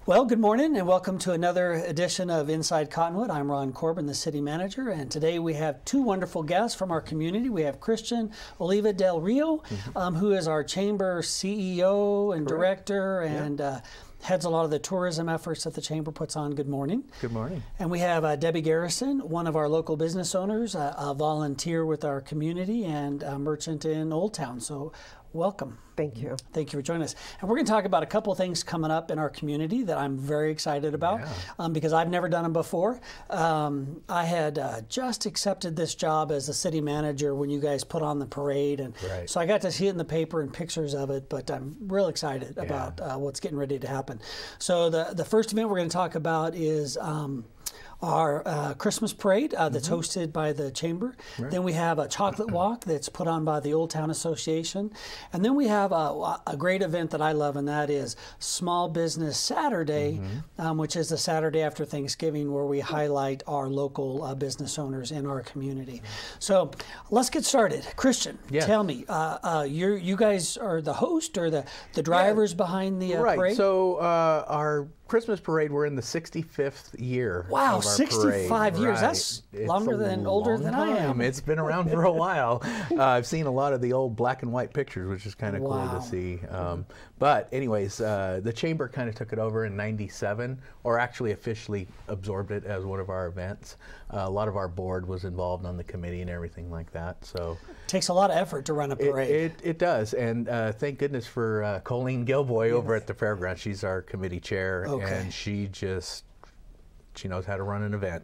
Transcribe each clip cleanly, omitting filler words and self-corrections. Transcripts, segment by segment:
Well, good morning and welcome to another edition of Inside Cottonwood. I'm Ron Corbin, the city manager, and today we have two wonderful guests from our community. We have Christian Oliva Del Rio, who is our chamber CEO and director and heads a lot of the tourism efforts that the chamber puts on. Good morning. Good morning. And we have Debbie Garrison, one of our local business owners, a volunteer with our community and a merchant in Old Town. So welcome. Thank you. Thank you for joining us. And we're going to talk about a couple of things coming up in our community that I'm very excited about because I've never done them before. I had just accepted this job as the city manager when you guys put on the parade. And so I got to see it in the paper and pictures of it, but I'm real excited about what's getting ready to happen. So the first event we're going to talk about is our Christmas parade that's hosted by the chamber. Then we have a chocolate walk that's put on by the Old Town Association. And then we have a great event that I love, and that is Small Business Saturday, which is the Saturday after Thanksgiving, where we highlight our local business owners in our community. So let's get started. Christian, tell me, you guys are the host or the drivers behind the parade? So our Christmas parade, we're in the 65th year. Wow, of our 65 parade. years. That's older than I am. It's been around for a while. I've seen a lot of the old black and white pictures, which is kind of cool to see. But anyways, the chamber kind of took it over in '97, or actually officially absorbed it as one of our events. A lot of our board was involved on the committee and everything like that. So it takes a lot of effort to run a parade. It does, and thank goodness for Colleen Gilboy over at the fairgrounds. She's our committee chair, and she knows how to run an event.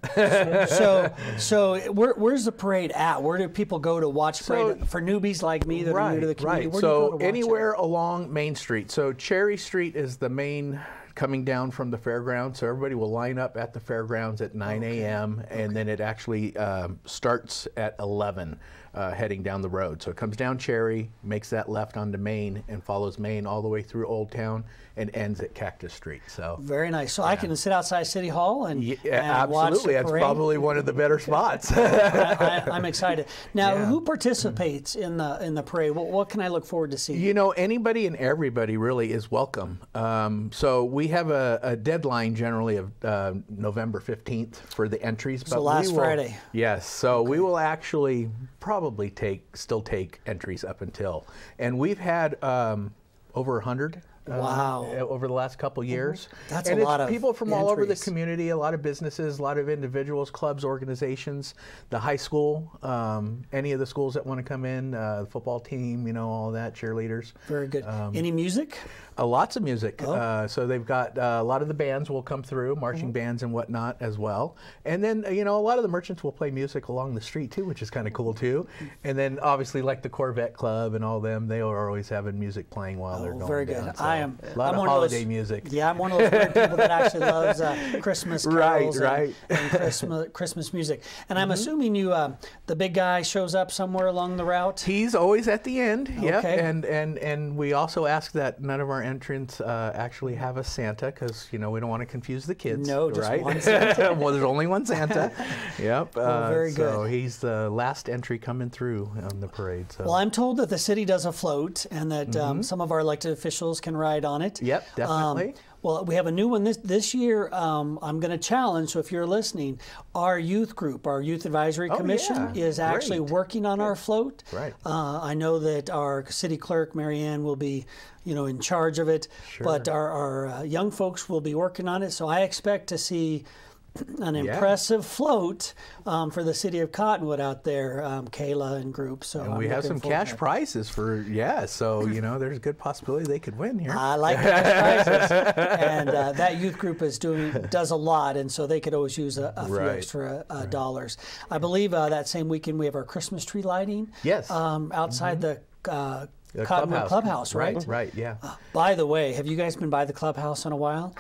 so where's the parade at? Where do people go to watch parade for newbies like me that are new to the community? Where do you go to watch anywhere along Main Street. So Cherry Street is the main coming down from the fairgrounds, so everybody will line up at the fairgrounds at 9 a.m. and then it actually starts at 11 heading down the road. So it comes down Cherry, makes that left onto Main, and follows Main all the way through Old Town and ends at Cactus Street. So very nice. So I can sit outside City Hall and watch the absolutely. That's probably one of the better spots. I'm excied. Now, who participates in the parade? What can I look forward to seeing? You know, anybody and everybody really is welcome. So we have a deadline generally of November 15th for the entries. So last Friday. Yes. So we will actually probably still take entries up until. And we've had over 100. Over the last couple years. That's a lot of people from entries. all over the community, a lot of businesses, a lot of individuals, clubs, organizations, the high school, any of the schools that want to come in, the football team, you know, all that, cheerleaders. Very good. Any music? Lots of music. So they've got a lot of the bands will come through, marching bands and whatnot as well. And then, you know, a lot of the merchants will play music along the street too, which is kind of cool too. And then obviously like the Corvette Club and all them, they are always having music playing while they're going very good. down. So I'm a lot of holiday music. Yeah, I'm one of those weird people that actually loves Christmas carols and Christmas music. And I'm assuming you, the big guy shows up somewhere along the route? He's always at the end, and we also ask that none of our entrants actually have a Santa, because, you know, we don't want to confuse the kids. No, just one Santa. Well, there's only one Santa. Very good. So he's the last entry coming through on the parade. So. Well, I'm told that the city does a float and that some of our elected officials can ride on it. Yep, definitely. Well, we have a new one this year. I'm going to challenge, so if you're listening, our youth group, our Youth Advisory Commission is actually working on our float. I know that our city clerk, Marianne, will be, you know, in charge of it, but our young folks will be working on it. So I expect to see an impressive float for the city of Cottonwood out there, Kayla and group. So and we have some cash prizes for, so, you know, there's a good possibility they could win here. I like cash prizes. And that youth group does a lot, and so they could always use a few extra dollars. I believe that same weekend we have our Christmas tree lighting outside the Cottonwood Clubhouse, right? Right, yeah. By the way, have you guys been by the clubhouse in a while?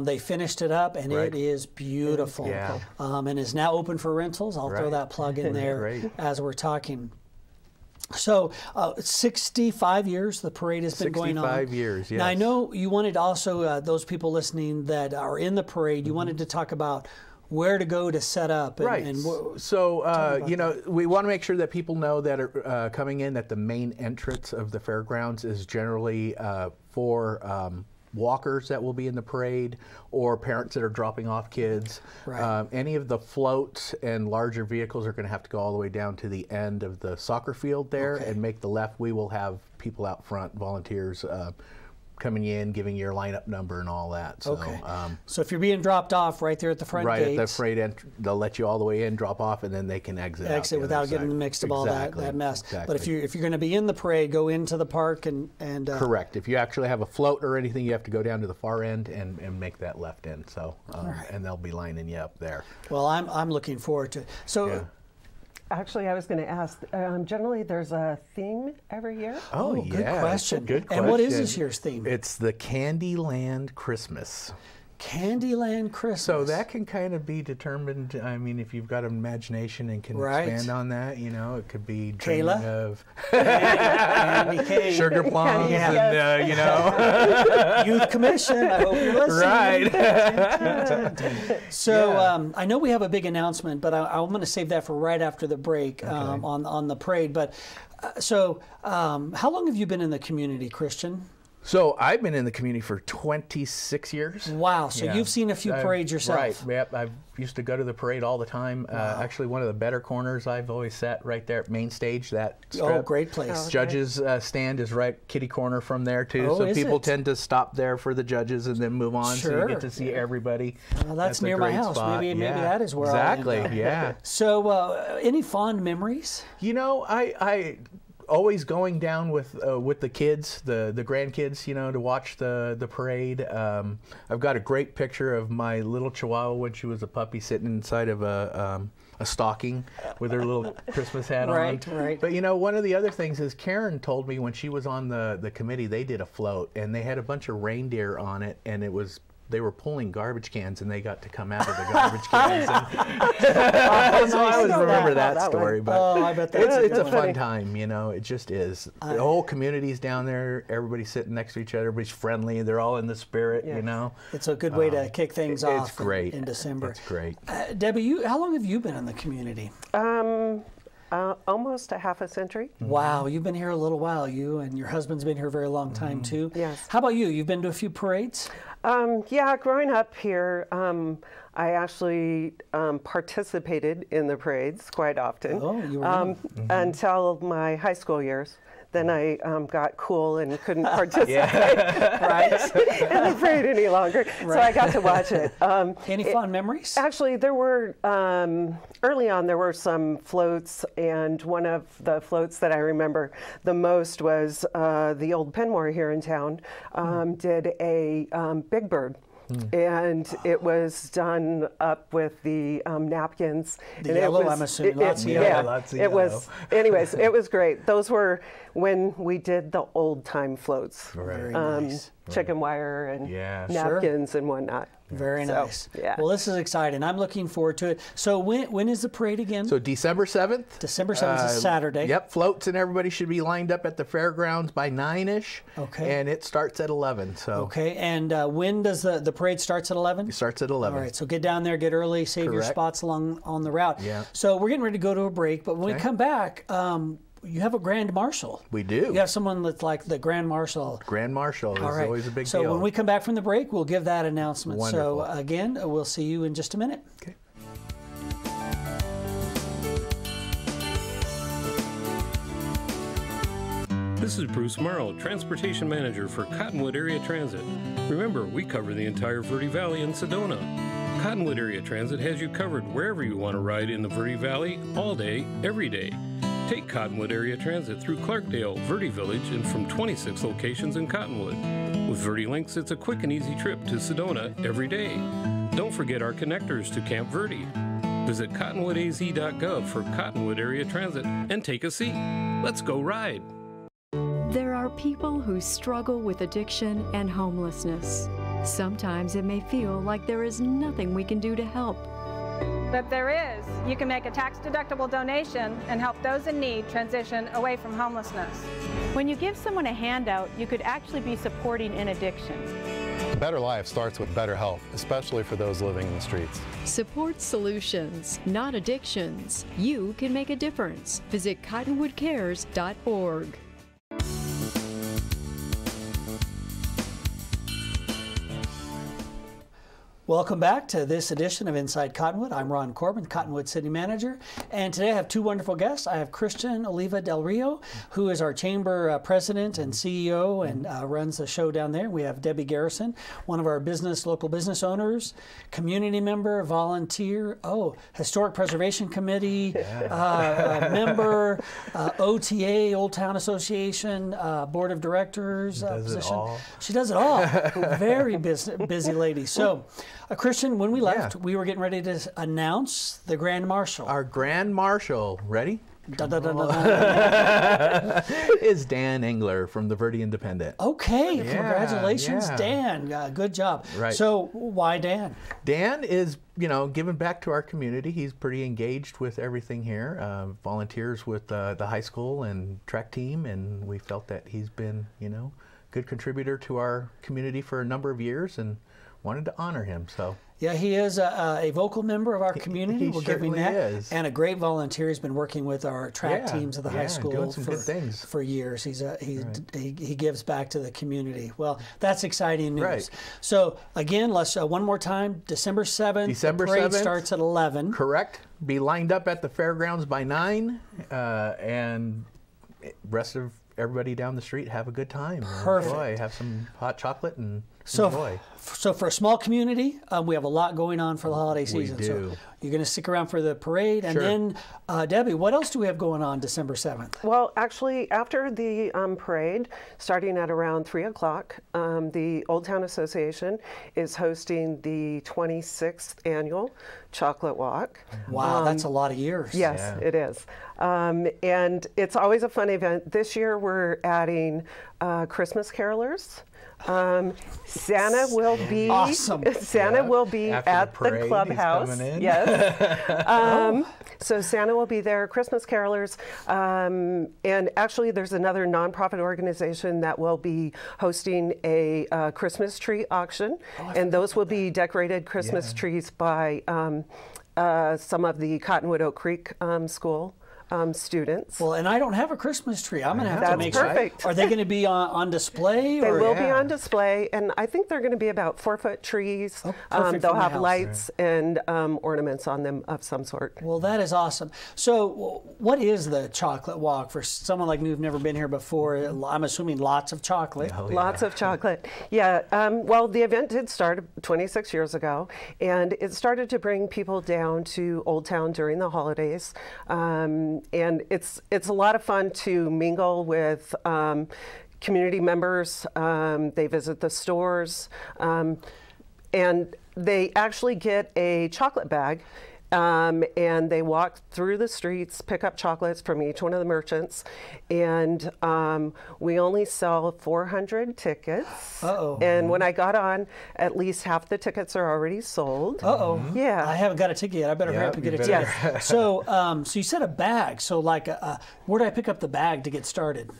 They finished it up, and it is beautiful. And is now open for rentals. I'll throw that plug in there as we're talking. So 65 years the parade has been going on. 65 years, yes. Now I know you wanted also, those people listening that are in the parade, you wanted to talk about where to go to set up. And, so, you know, we want to make sure that people know that are coming in that the main entrance of the fairgrounds is generally for walkers that will be in the parade, or parents that are dropping off kids. Right. Any of the floats and larger vehicles are going to have to go all the way down to the end of the soccer field there and make the left. We will have people out front, volunteers, coming in, giving your lineup number and all that. So, so if you're being dropped off right there at the front gates, at the freight they'll let you all the way in, drop off, and then they can exit without getting mixed of all that mess. But if you're going to be in the parade, go into the park and correct. If you actually have a float or anything, you have to go down to the far end and make that left end. So and they'll be lining you up there. Well, I'm looking forward to it. So. Yeah. Actually, I was going to ask, generally there's a theme every year? Oh, yeah. Good question. Good question. And what is this year's theme? It's the Candyland Christmas. Candyland Christmas. So that can kind of be determined, I mean, if you've got imagination and can expand on that, you know, it could be dreaming of sugar plums and, you know. Youth Commission, I hope you're listening. Right. So I know we have a big announcement, but I'm going to save that for right after the break on the parade. But so how long have you been in the community, Christian? So I've been in the community for 26 years. Wow, so you've seen a few parades yourself. Right, yep. I used to go to the parade all the time. Actually, one of the better corners, I've always sat right there at main stage, that strip. Oh, great place. Judges stand is right kitty corner from there too. So people tend to stop there for the judges and then move on, so you get to see everybody. Well, that's near my house. Spot. Maybe that is where exactly, I'll end up. Yeah. So any fond memories? You know, I always going down with the kids, the grandkids, you know, to watch the parade. I've got a great picture of my little Chihuahua when she was a puppy sitting inside of a stocking with her little Christmas hat on. Right. But you know, one of the other things is Karen told me when she was on the committee, they did a float and they had a bunch of reindeer on it, and they were pulling garbage cans and they got to come out of the garbage cans. So I always remember that story. But I bet that's it's a fun time, you know. It just is. The whole community's down there. Everybody's sitting next to each other. Everybody's friendly. They're all in the spirit, you know. It's a good way to kick things off. It's great. In December. It's great. Debbie, how long have you been in the community? Almost a half a century. Wow, you've been here a little while. You and your husband's been here a very long time too. Yes. How about you? You've been to a few parades? Yeah, growing up here, I actually participated in the parades quite often. Oh, you were until my high school years. Then I got cool and couldn't participate in the parade any longer. So I got to watch it. Any fond memories? Actually, there were, early on, there were some floats, and one of the floats that I remember the most was the old Penmore here in town did a Big Bird. And it was done up with the napkins. The yellow, I'm assuming. Lots of yellow. Yeah, lots of it was. Anyways, it was great. Those were when we did the old time floats. Very nice. Chicken wire and napkins and whatnot. Very nice. Yeah. Well, this is exciting. I'm looking forward to it. So when is the parade again? So December 7th. December 7th is Saturday. Yep, floats and everybody should be lined up at the fairgrounds by 9-ish. Okay. And it starts at 11. So. Okay, and when does the parade starts at 11? It starts at 11. All right, so get down there, get early, save your spots along on the route. Yeah. So we're getting ready to go to a break, but when we come back, you have a grand marshal. We do. You have someone that's like the grand marshal. Grand marshal is always a big deal. So when we come back from the break, we'll give that announcement. Wonderful. So again, we'll see you in just a minute. Okay. This is Bruce Morrow, Transportation Manager for Cottonwood Area Transit. Remember, we cover the entire Verde Valley and Sedona. Cottonwood Area Transit has you covered wherever you want to ride in the Verde Valley, all day, every day. Take Cottonwood Area Transit through Clarkdale, Verde Village, and from 26 locations in Cottonwood. With Verde Links, it's a quick and easy trip to Sedona every day. Don't forget our connectors to Camp Verde. Visit cottonwoodaz.gov for Cottonwood Area Transit and take a seat. Let's go ride. There are people who struggle with addiction and homelessness. Sometimes it may feel like there is nothing we can do to help. But there is. You can make a tax-deductible donation and help those in need transition away from homelessness. When you give someone a handout, you could actually be supporting an addiction. A better life starts with better health, especially for those living in the streets. Support solutions, not addictions. You can make a difference. Visit cottonwoodcares.org. Welcome back to this edition of Inside Cottonwood. I'm Ron Corbin, Cottonwood City Manager, and today I have two wonderful guests. I have Christian Oliva Del Rio, who is our chamber president and CEO and runs the show down there. We have Debbie Garrison, one of our local business owners, community member, volunteer, Historic Preservation Committee member, OTA, Old Town Association, Board of Directors position. She does it all. Very busy lady. So, Christian, when we left, we were getting ready to announce the Grand Marshal. Our Grand Marshal, ready? Da, da, da, da, da. Is Dan Engler from the Verde Independent. Okay, congratulations, Dan. Good job. Right. So, why Dan? Dan is, giving back to our community. He's pretty engaged with everything here. Volunteers with the high school and track team, and we felt that he's been, good contributor to our community for a number of years, and wanted to honor him. So yeah, he is a vocal member of our community. We'll give him that. Is. And a great volunteer. He's been working with our track teams of the high school doing some good things. For years. He gives back to the community. Well, that's exciting news. Right. So again, let's one more time. December 7th. December the parade 7th starts at 11. Correct. Be lined up at the fairgrounds by 9, and rest of everybody down the street have a good time. Perfect. Enjoy. Have some hot chocolate and enjoy. So for a small community, we have a lot going on for the holiday season. We do. So you're going to stick around for the parade. And then, Debbie, what else do we have going on December 7th? Well, actually, after the parade, starting at around 3 o'clock, the Old Town Association is hosting the 26th annual Chocolate Walk. Wow, that's a lot of years. Yes, it is. And it's always a fun event. This year, we're adding Christmas carolers. Santa will be awesome. Santa will be at the clubhouse. Yes. So Santa will be there. Christmas carolers, and actually, there's another nonprofit organization that will be hosting a Christmas tree auction, and those will be decorated Christmas trees by some of the Cottonwood Oak Creek School students. Well, and I don't have a Christmas tree. I'm going to have to make perfect. Sure. Are they going to be on display? They will be on display, and I think they're going to be about 4-foot trees. They'll have lights and ornaments on them of some sort. Well, that is awesome. So what is the Chocolate Walk for someone like me who've never been here before? I'm assuming lots of chocolate. Lots of chocolate. Yeah. Well, the event did start 26 years ago, and it started to bring people down to Old Town during the holidays. And it's a lot of fun to mingle with community members. They visit the stores, and they actually get a chocolate bag. And they walk through the streets, pick up chocolates from each one of the merchants, and we only sell 400 tickets. And when I got on, at least half the tickets are already sold. Yeah. I haven't got a ticket yet. I better hurry up and get a ticket. So, so you said a bag. So, like, where do I pick up the bag to get started?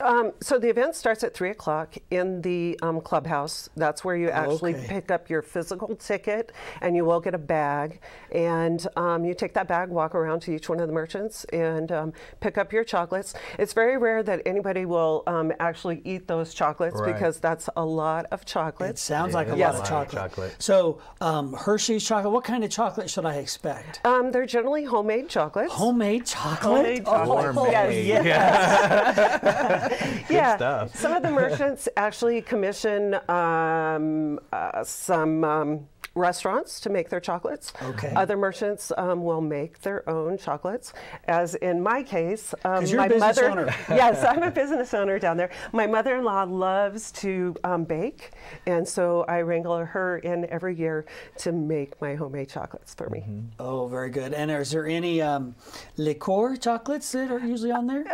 So the event starts at 3 o'clock in the clubhouse. That's where you actually pick up your physical ticket, and you will get a bag. And you take that bag, walk around to each one of the merchants, and pick up your chocolates. It's very rare that anybody will actually eat those chocolates because that's a lot of chocolate. It sounds like a lot of chocolate. So Hershey's chocolate, what kind of chocolate should I expect? They're generally homemade chocolates. Homemade chocolate? Yes. Yeah. Stuff. Some of the merchants actually commission some restaurants to make their chocolates. Other merchants will make their own chocolates. As in my case, you're my a business mother. owner. Yes, I'm a business owner down there. My mother-in-law loves to bake, and so I wrangle her in every year to make my homemade chocolates for me. Oh, very good. And is there any liqueur chocolates that are usually on there?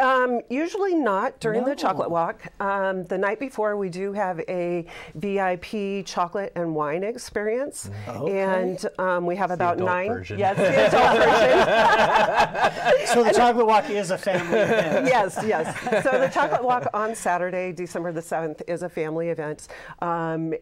Usually not during the chocolate walk. The night before, we do have a VIP chocolate and wine experience. And we have about 9. Version. Yes, the adult version. So the chocolate walk is a family event. Yes. So the chocolate walk on Saturday, December the 7th, is a family event, and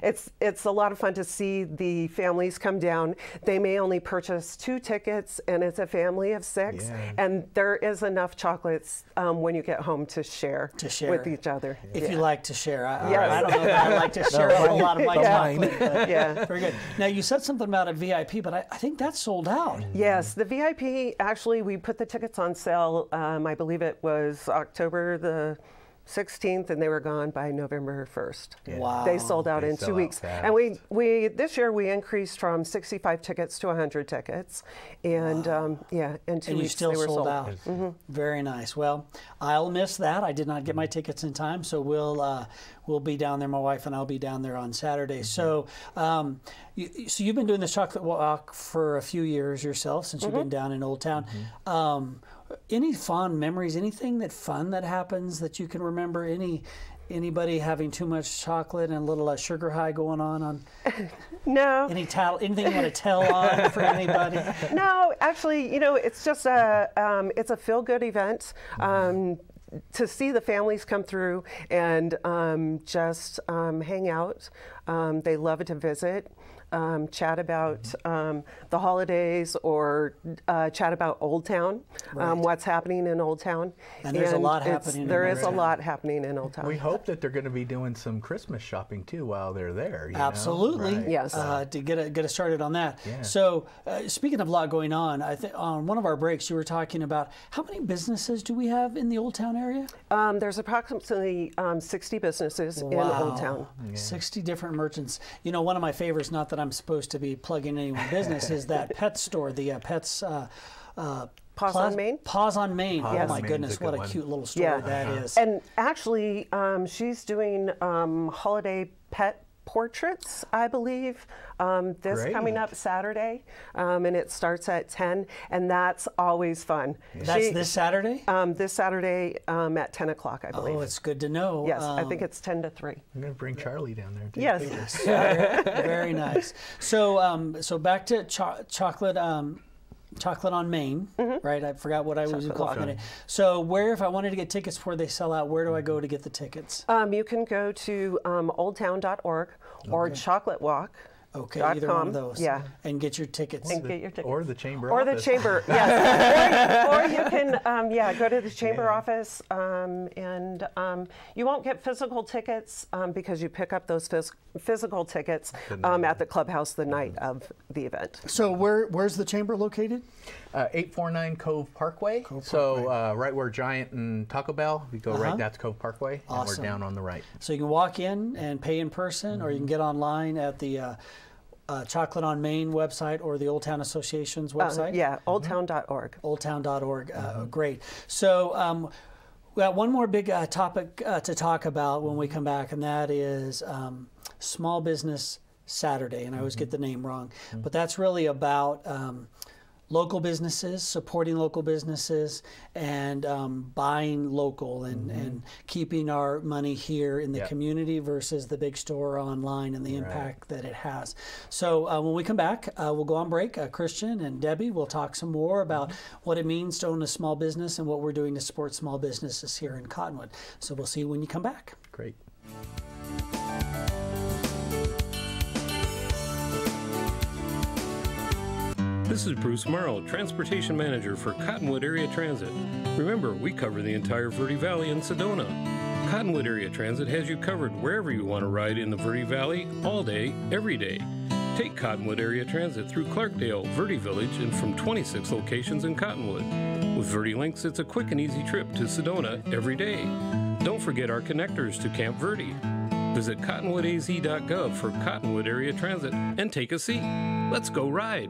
it's a lot of fun to see the families come down. They may only purchase 2 tickets, and it's a family of 6, and there is enough chocolates when you get home to share with each other. If you like to share, I don't know if I like to share a whole lot of my chocolate. Yeah. Very good. Now, you said something about a VIP, but I think that's sold out. Yes, the VIP, actually, we put the tickets on sale, I believe it was October the 16th, and they were gone by November 1st. Yeah. Wow. They sold out in 2 weeks. And we this year we increased from 65 tickets to 100 tickets. And yeah, in 2 And you weeks still they were sold sold out. Very nice. Well, I'll miss that. I did not get my tickets in time, so we'll be down there. My wife and I'll be down there on Saturday. So, so you've been doing this chocolate walk for a few years yourself, since you've been down in Old Town. Any fond memories? Anything fun that happens that you can remember? Anybody having too much chocolate and a little sugar high going on? No. Anything you want to tell on for anybody? No, actually, it's just it's a feel-good event. To see the families come through and just hang out. They love to visit. Chat about the holidays, or chat about Old Town, what's happening in Old Town. And there's a lot happening. There is a lot happening in Old Town. We hope that they're going to be doing some Christmas shopping too while they're there. Absolutely. Right. Yes. To get us started on that. Yeah. So, speaking of a lot going on, I think on one of our breaks you were talking about how many businesses do we have in the Old Town area? There's approximately 60 businesses in Old Town. Yeah. 60 different merchants. One of my favorites, not that I'm supposed to be plugging anyone's business, is that pet store, the Pets... Paws on Main? Paws on Main. Yes. Oh my goodness, what a cute little store that is. And actually, she's doing holiday pet portraits, I believe, coming up Saturday, and it starts at 10, and that's always fun. Yeah. That's this Saturday? This Saturday at 10 o'clock, I believe. Oh, it's good to know. Yes, I think it's 10 to 3. I'm going to bring Charlie down there too. Yes. Very nice. So, so back to chocolate on Main, right? I forgot what I was calling it. So if I wanted to get tickets before they sell out, where do I go to get the tickets? You can go to oldtown.org or chocolatewalk.com. Okay, either one of those. Yeah. And get your tickets. Or the chamber or office. The chamber, yes. or you can, go to the chamber office, and you won't get physical tickets because you pick up those physical tickets at the clubhouse the night of the event. So where's the chamber located? 849 Cove Parkway. Right where Giant and Taco Bell, we go right, that's Cove Parkway, and we're down on the right. So you can walk in and pay in person, or you can get online at the Chocolate on Main website or the Old Town Association's website? Oldtown.org. Oldtown.org. Great. So we got one more big topic to talk about when we come back, and that is Small Business Saturday. And I always get the name wrong, but that's really about local businesses, supporting local businesses, and buying local and keeping our money here in the community versus the big store online and the impact that it has. So when we come back, we'll go on break. Christian and Debbie will talk some more about what it means to own a small business and what we're doing to support small businesses here in Cottonwood. So we'll see you when you come back. Great. This is Bruce Morrow, Transportation Manager for Cottonwood Area Transit. Remember, we cover the entire Verde Valley and Sedona. Cottonwood Area Transit has you covered wherever you want to ride in the Verde Valley, all day, every day. Take Cottonwood Area Transit through Clarkdale, Verde Village, and from 26 locations in Cottonwood. With Verde Links, it's a quick and easy trip to Sedona every day. Don't forget our connectors to Camp Verde. Visit cottonwoodaz.gov for Cottonwood Area Transit and take a seat. Let's go ride.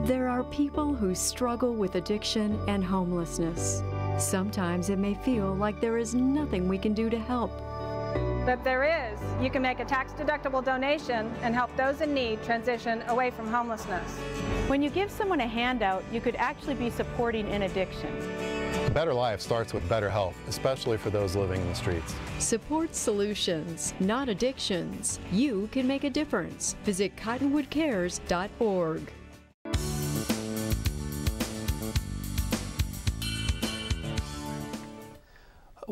There are people who struggle with addiction and homelessness. Sometimes it may feel like there is nothing we can do to help. But there is. You can make a tax-deductible donation and help those in need transition away from homelessness. When you give someone a handout, you could actually be supporting an addiction. A better life starts with better health, especially for those living in the streets. Support solutions, not addictions. You can make a difference. Visit cottonwoodcares.org.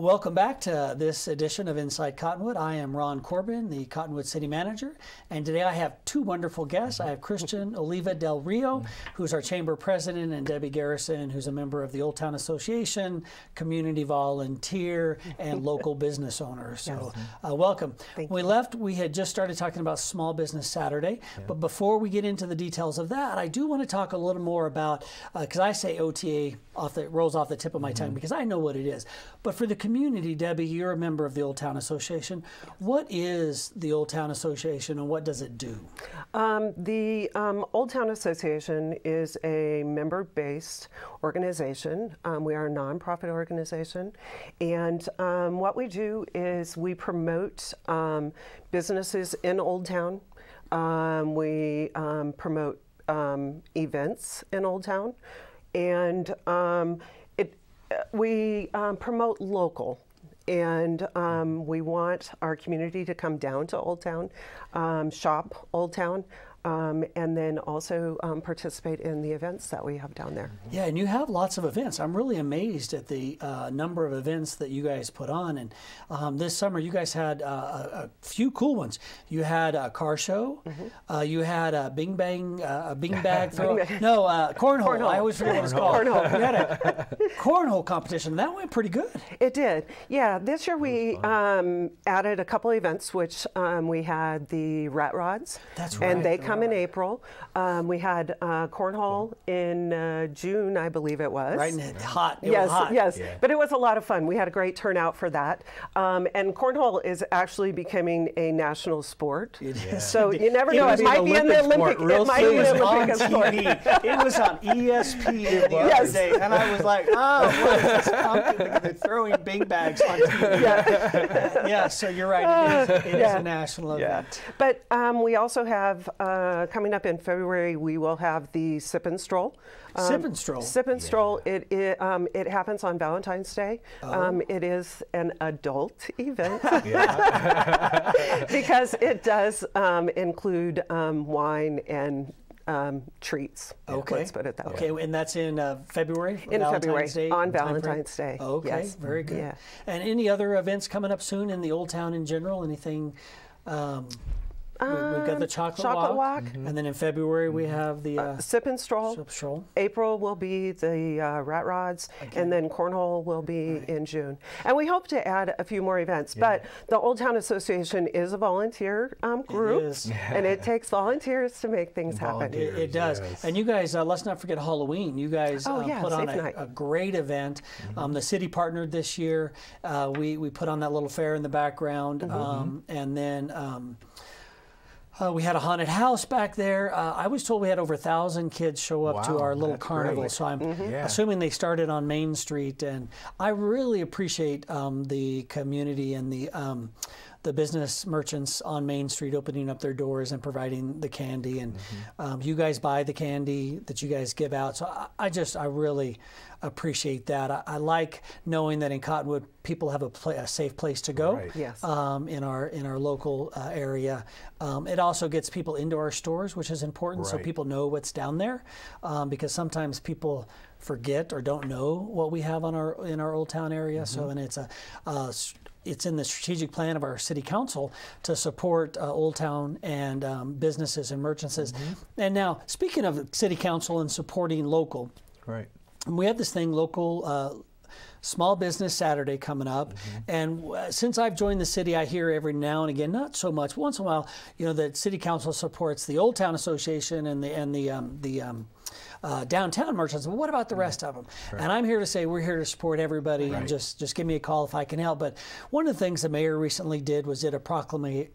Welcome back to this edition of Inside Cottonwood. I am Ron Corbin, the Cottonwood City Manager, and today I have two wonderful guests. I have Christian Oliva Del Rio, who's our Chamber President, and Debbie Garrison, who's a member of the Old Town Association, community volunteer, and local business owner. So welcome. When we left, we had just started talking about Small Business Saturday, but before we get into the details of that, I do want to talk a little more about, because I say OTA rolls off the tip of my tongue because I know what it is. But for the community, Debbie, you're a member of the Old Town Association. What is the Old Town Association and what does it do? The Old Town Association is a member-based organization. We are a nonprofit organization, and what we do is we promote businesses in Old Town. We promote events in Old Town, and we promote local, and we want our community to come down to Old Town, shop Old Town, and then also participate in the events that we have down there. Yeah, and you have lots of events. I'm really amazed at the number of events that you guys put on. And this summer, you guys had a few cool ones. You had a car show. You had a bing bag throw. Cornhole. I always forget what it's called. Cornhole. You had a cornhole competition. That went pretty good. It did. Yeah, this year we added a couple events, which we had the rat rods. That's right. And they come in April. We had cornhole in June, I believe it was. Right, and hot. Yes, hot. yes. Yeah. But it was a lot of fun. We had a great turnout for that. And cornole is actually becoming a national sport. It is. So you never know. It might be in the Olympic. It might be an Olympic sport. It was on ESPN the other day, and I was like, oh, what is this company? They're throwing bing bags on TV. Yeah, so you're right. It is a national event. But we also have coming up in February, we will have the Sip and Stroll. Sip and Stroll. Sip and Stroll. It happens on Valentine's Day. It is an adult event because it does include wine and treats. Okay. Let's put it that way. Okay, and that's in February? In Valentine's February, Day on Valentine's Day. Okay, yes. Very good. Yeah. And any other events coming up soon in the Old Town in general? Anything? We've got the chocolate walk. And then in February we have the Sip and Stroll. April will be the rat rods, and then cornhole will be in June. And we hope to add a few more events. But the Old Town Association is a volunteer group, and it takes volunteers to make things happen. It does. Yes. And you guys, let's not forget Halloween. You guys put on a great event. The city partnered this year. We put on that little fair in the background, and then. We had a haunted house back there. I was told we had over 1,000 kids show up to our little carnival. Great. So I'm assuming they started on Main Street. And I really appreciate the community and the business merchants on Main Street opening up their doors and providing the candy. And you guys buy the candy that you guys give out. So I really appreciate that. I like knowing that in Cottonwood people have a safe place to go. Right. Yes. In our local area. It also gets people into our stores, which is important, so people know what's down there, because sometimes people forget or don't know what we have in our Old Town area. So, and it's in the strategic plan of our city council to support Old Town and businesses and merchants. And now, speaking of city council and supporting local, we have this thing, local Small Business Saturday coming up, and since I've joined the city, I hear every now and again, not so much, once in a while, that city council supports the Old Town Association and the downtown merchants. But what about the rest of them? And I'm here to say we're here to support everybody, and just give me a call if I can help. But one of the things the mayor recently did was did a proclamation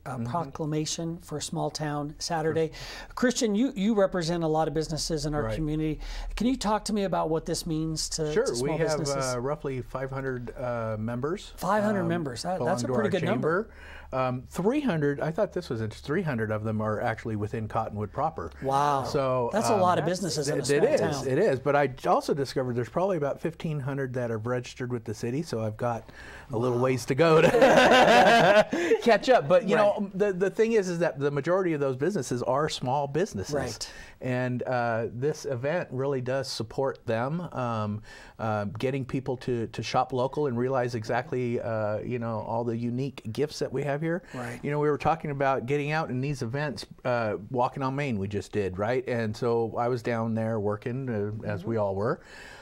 for Small Town Saturday. Christian, you represent a lot of businesses in our community. Can you talk to me about what this means to small businesses? We have roughly 500 members. 500 members. That's a pretty good number. 300, I thought this was 300 of them are actually within Cottonwood proper. Wow. So that's a lot of businesses in a small town. It is, but I also discovered there's probably about 1,500 that are registered with the city, so I've got a little ways to go to catch up. But you know, the thing is that the majority of those businesses are small businesses. Right. And this event really does support them, getting people to to shop local and realize exactly, you know, all the unique gifts that we have here. Right. You know, we were talking about getting out in these events, walking on Main we just did, right? And so I was down there working, as we all were.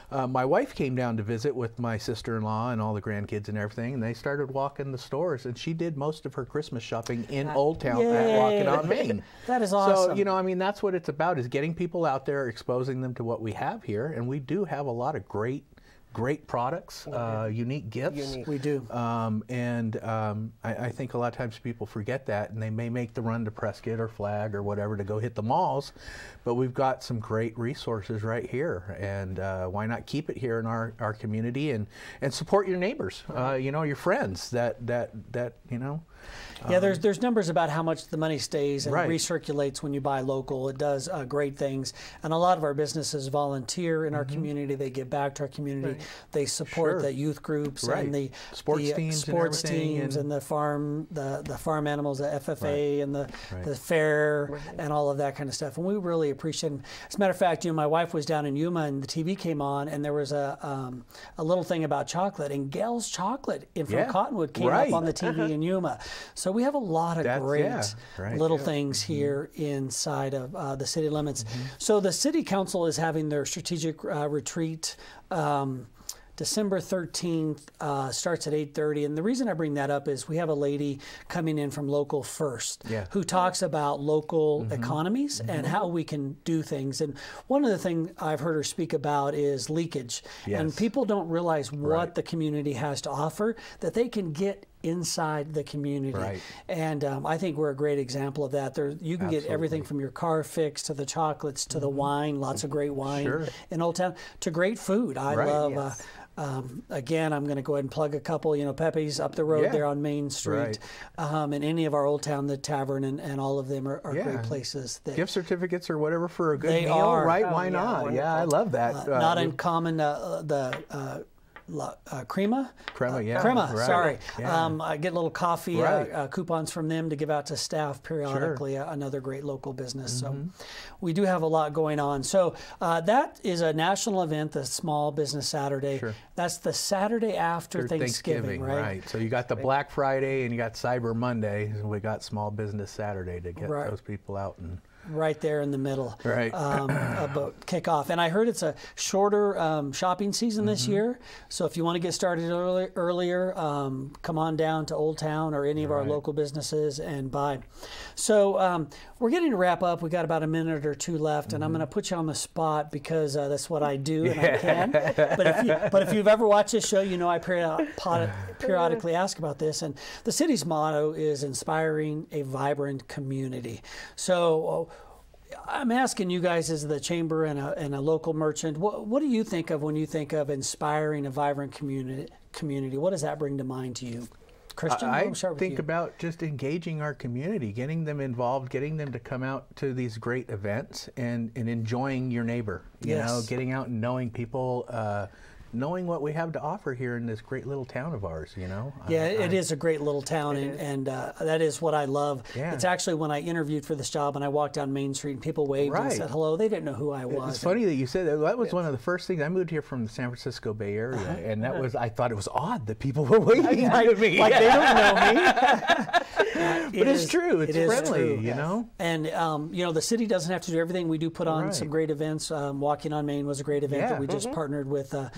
My wife came down to visit with my sister-in-law and all the grandkids and everything, and they started walking the stores, and she did most of her Christmas shopping in Old Town at Walking on Main. That is awesome. So, you know, I mean, that's what it's about, is getting people out there, exposing them to what we have here, and we do have a lot of great products, unique gifts. We do. I think a lot of times people forget that, and they may make the run to Prescott or Flag or whatever to go hit the malls, but we've got some great resources right here, and why not keep it here in our community and support your neighbors, you know, your friends that you know. Yeah, there's numbers about how much the money stays and recirculates when you buy local. It does great things, and a lot of our businesses volunteer in our community. They give back to our community. They support the youth groups and the sports teams and the farm animals, the FFA and the fair and all of that kind of stuff. And we really appreciate it. As a matter of fact, you know, my wife was down in Yuma and the TV came on, and there was a little thing about chocolate, and Gell's chocolate from Cottonwood came up on the TV in Yuma. So we have a lot of great little things here inside of the city limits. So the City Council is having their strategic retreat December 13th, starts at 8:30. And the reason I bring that up is we have a lady coming in from Local First who talks about local economies and how we can do things. And one of the things I've heard her speak about is leakage. And people don't realize what the community has to offer that they can get inside the community. And I think we're a great example of that. You can get everything from your car fix to the chocolates to the wine, lots of great wine in Old Town, to great food. I love again, I'm going to go ahead and plug a couple, you know, Pepe's up the road there on Main Street, and any of our Old Town, the Tavern, and all of them are great places. Gift certificates or whatever for a good meal, right? Why not? Wonderful. Yeah, I love that. Not uncommon, Crema, sorry. I get a little coffee coupons from them to give out to staff periodically. Another great local business. So we do have a lot going on. So that is a national event, the Small Business Saturday. That's the Saturday after Thanksgiving, right? So you got the Black Friday and you got Cyber Monday. And we got Small Business Saturday to get those people out and right there in the middle about kickoff. And I heard it's a shorter shopping season this year. So if you want to get started earlier, come on down to Old Town or any of our local businesses and buy. So we're getting to wrap up. We got about a minute or two left, and I'm going to put you on the spot because that's what I do and I can. But if you've ever watched this show, you know I periodically ask about this. And the city's motto is inspiring a vibrant community. So I'm asking you guys as the chamber and a local merchant, what do you think of when you think of inspiring a vibrant community? What does that bring to mind to you? Christian, I think about just engaging our community, getting them involved, getting them to come out to these great events and enjoying your neighbor, you know, getting out and knowing people, knowing what we have to offer here in this great little town of ours, you know? Yeah, it is a great little town, and that is what I love. It's actually when I interviewed for this job and I walked down Main Street and people waved and said hello. They didn't know who I was. It's funny that you said that. That was one of the first things. I moved here from the San Francisco Bay Area, and that was, I thought it was odd that people were waving at me. Like they don't know me. But it's true. It's friendly, you know? And, you know, the city doesn't have to do everything. We do put on some great events. Walking on Main was a great event that we just partnered with the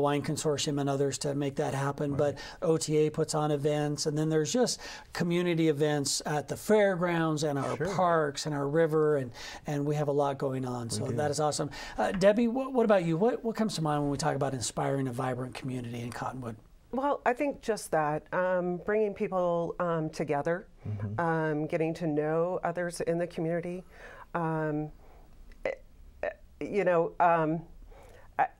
Wine Consortium and others to make that happen. But OTA puts on events, and then there's just community events at the fairgrounds and our parks and our river, and we have a lot going on. So that is awesome. Debbie, what about you? What comes to mind when we talk about inspiring a vibrant community in Cottonwood? Well, I think just that, bringing people together, getting to know others in the community. You know,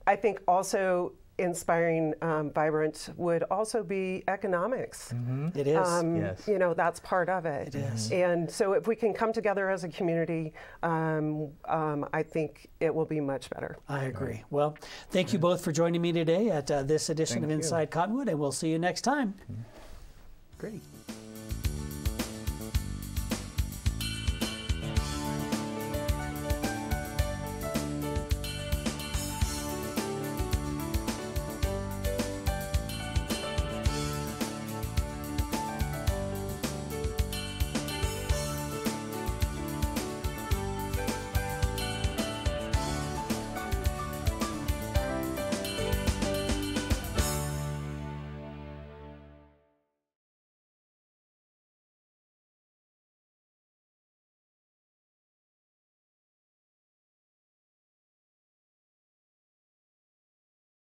I think also inspiring vibrant would also be economics. It is. You know, that's part of it. It is. And so if we can come together as a community, I think it will be much better. I agree. Well, thank you both for joining me today at this edition of Inside Cottonwood, and we'll see you next time. Great.